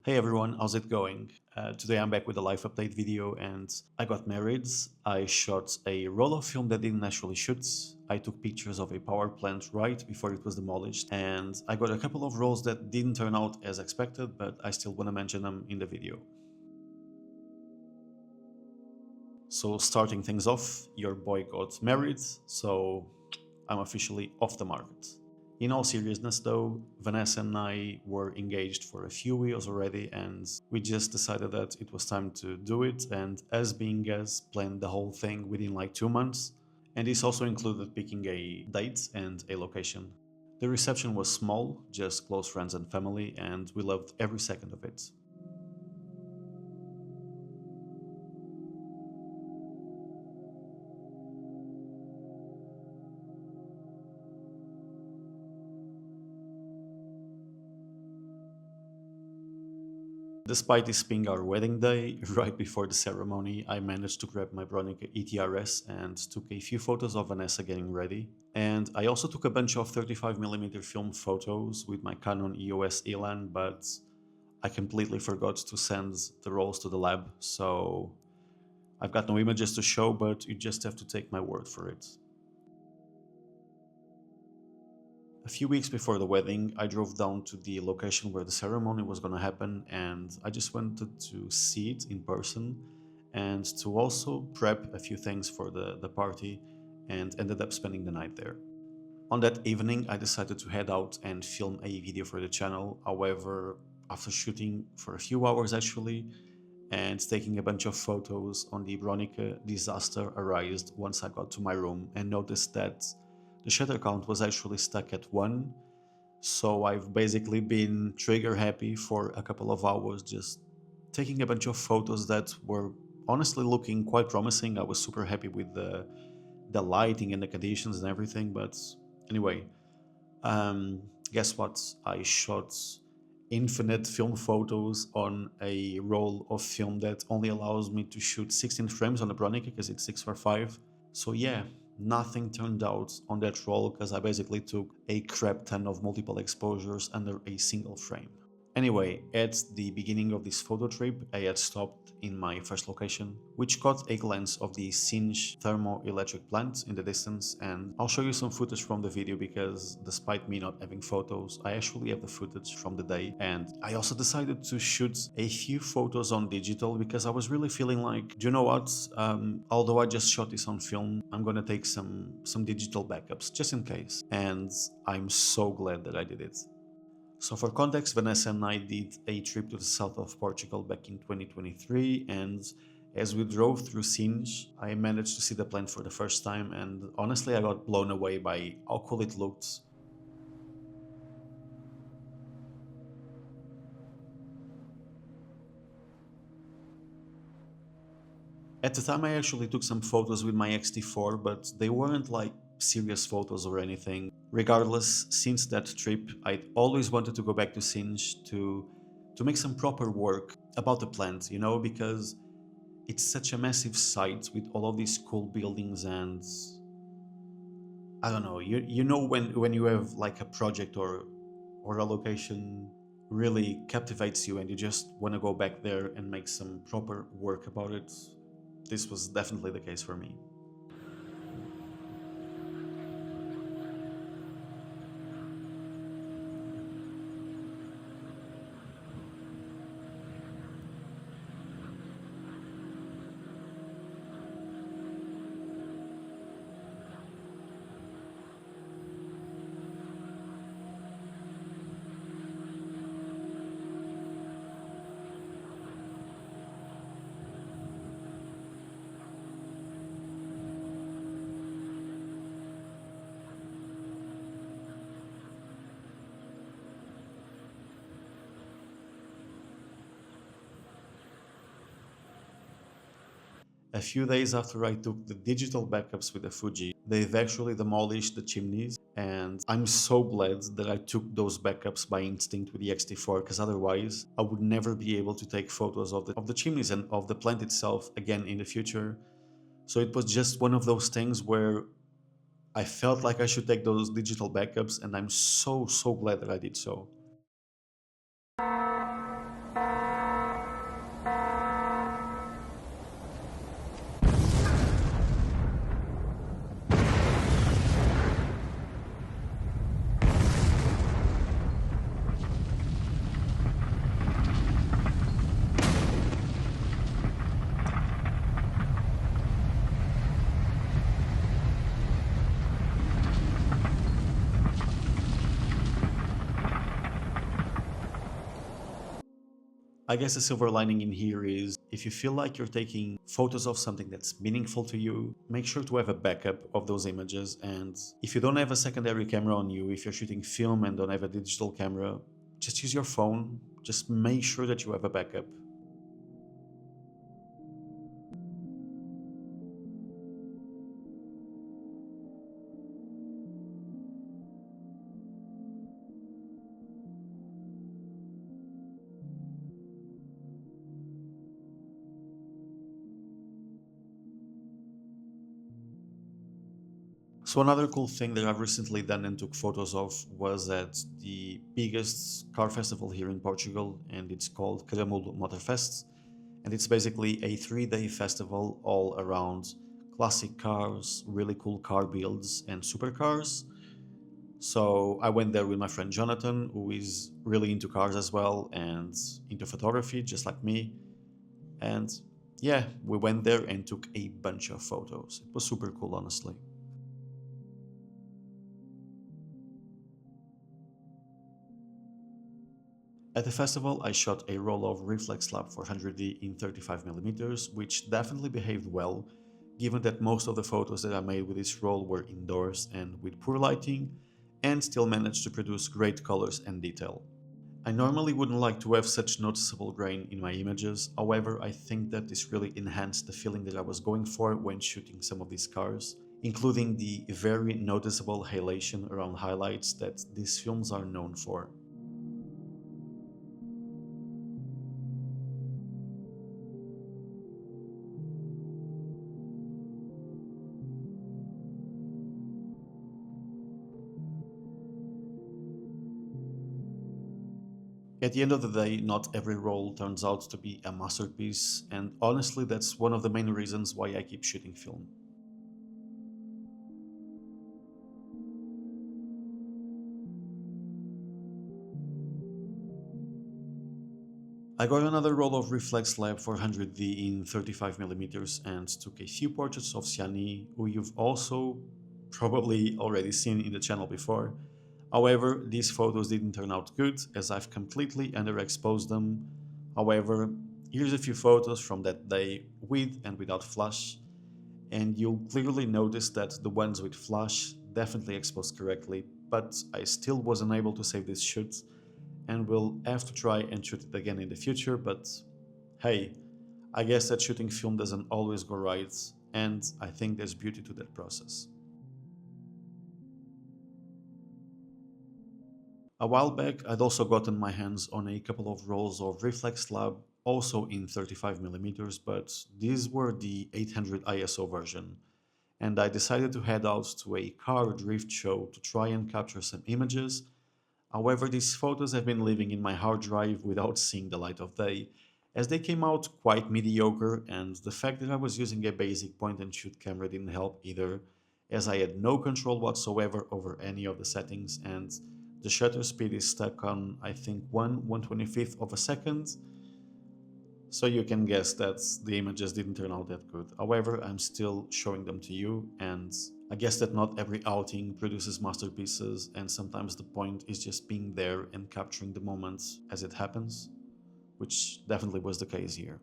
Hey everyone, how's it going? Today I'm back with a life update video and I got married. I shot a roll of film that didn't actually shoot. I took pictures of a power plant right before it was demolished and I got a couple of rolls that didn't turn out as expected, but I still want to mention them in the video. So starting things off, your boy got married, so I'm officially off the market. In all seriousness though, Vanessa and I were engaged for a few years already and we just decided that it was time to do it, and as being as planned the whole thing within like 2 months, and this also included picking a date and a location. The reception was small, just close friends and family, and we loved every second of it. Despite this being our wedding day, right before the ceremony, I managed to grab my Bronica ETRS and took a few photos of Vanessa getting ready. And I also took a bunch of 35mm film photos with my Canon EOS Elan, but I completely forgot to send the rolls to the lab, so I've got no images to show, but you just have to take my word for it. A few weeks before the wedding, I drove down to the location where the ceremony was going to happen, and I just wanted to see it in person and to also prep a few things for the party, and ended up spending the night there. On that evening, I decided to head out and film a video for the channel. However, after shooting for a few hours actually, and taking a bunch of photos on the Bronica, disaster arose once I got to my room and noticed that the shutter count was actually stuck at 1. So I've basically been trigger happy for a couple of hours, just taking a bunch of photos that were honestly looking quite promising. I was super happy with the lighting and the conditions and everything. But anyway, um, guess what? I shot infinite film photos on a roll of film that only allows me to shoot 16 frames on the Bronica because it's 6x5. So yeah, nothing turned out on that roll because I basically took a crap ton of multiple exposures under a single frame. Anyway, at the beginning of this photo trip, I had stopped in my first location, which caught a glance of the Singe thermoelectric plant in the distance, and I'll show you some footage from the video because despite me not having photos, I actually have the footage from the day, and I also decided to shoot a few photos on digital because I was really feeling like, do you know what, although I just shot this on film, I'm gonna take some digital backups just in case, and I'm so glad that I did it. So for context, Vanessa and I did a trip to the south of Portugal back in 2023, and as we drove through Singe, I managed to see the plant for the first time, and honestly I got blown away by how cool it looked. At the time I actually took some photos with my X-T4, but they weren't like serious photos or anything. Regardless, since that trip, I'd always wanted to go back to Singe to make some proper work about the plant, you know, because it's such a massive site with all of these cool buildings, and I don't know, you know when you have like a project or a location really captivates you and you just want to go back there and make some proper work about it. This was definitely the case for me. A few days after I took the digital backups with the Fuji, they've actually demolished the chimneys, and I'm so glad that I took those backups by instinct with the X-T4, because otherwise I would never be able to take photos of the chimneys and of the plant itself again in the future. So it was just one of those things where I felt like I should take those digital backups, and I'm so glad that I did so. I guess the silver lining in here is if you feel like you're taking photos of something that's meaningful to you, make sure to have a backup of those images. And if you don't have a secondary camera on you, if you're shooting film and don't have a digital camera, just use your phone. Just make sure that you have a backup. So another cool thing that I've recently done and took photos of was at the biggest car festival here in Portugal, and it's called Caramulo Motorfest. And it's basically a 3-day festival all around classic cars, really cool car builds, and supercars. So I went there with my friend Jonathan, who is really into cars as well and into photography, just like me. And yeah, we went there and took a bunch of photos. It was super cool, honestly. At the festival, I shot a roll of reflex lab 400D in 35mm, which definitely behaved well, given that most of the photos that I made with this roll were indoors and with poor lighting, and still managed to produce great colors and detail. I normally wouldn't like to have such noticeable grain in my images, however I think that this really enhanced the feeling that I was going for when shooting some of these cars, including the very noticeable halation around highlights that these films are known for. At the end of the day, not every role turns out to be a masterpiece, and honestly, that's one of the main reasons why I keep shooting film. I got another roll of Reflex Lab 400D in 35mm and took a few portraits of Xiani, who you've also probably already seen in the channel before. However, these photos didn't turn out good as I've completely underexposed them. However, here's a few photos from that day with and without flash, and you'll clearly notice that the ones with flash definitely exposed correctly, but I still wasn't able to save this shoot and will have to try and shoot it again in the future, but hey, I guess that shooting film doesn't always go right, and I think there's beauty to that process. A while back, I'd also gotten my hands on a couple of rolls of Reflex Lab, also in 35mm, but these were the 800 ISO version, and I decided to head out to a car drift show to try and capture some images. However, these photos have been living in my hard drive without seeing the light of day, as they came out quite mediocre, and the fact that I was using a basic point and shoot camera didn't help either, as I had no control whatsoever over any of the settings, and the shutter speed is stuck on, I think, 1/125th of a second, so you can guess that the images didn't turn out that good. However, I'm still showing them to you, and I guess that not every outing produces masterpieces, and sometimes the point is just being there and capturing the moment as it happens, which definitely was the case here.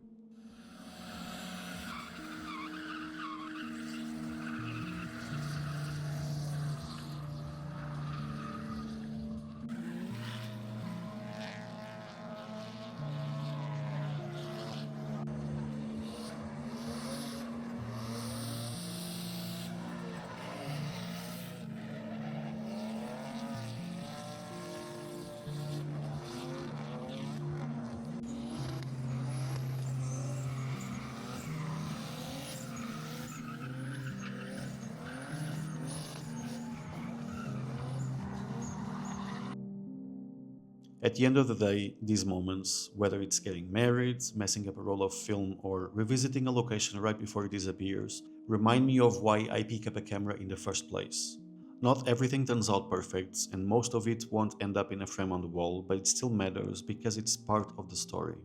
At the end of the day, these moments, whether it's getting married, messing up a roll of film, or revisiting a location right before it disappears, remind me of why I pick up a camera in the first place. Not everything turns out perfect, and most of it won't end up in a frame on the wall, but it still matters because it's part of the story.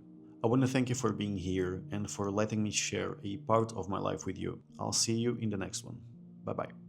I want to thank you for being here and for letting me share a part of my life with you. I'll see you in the next one. Bye bye.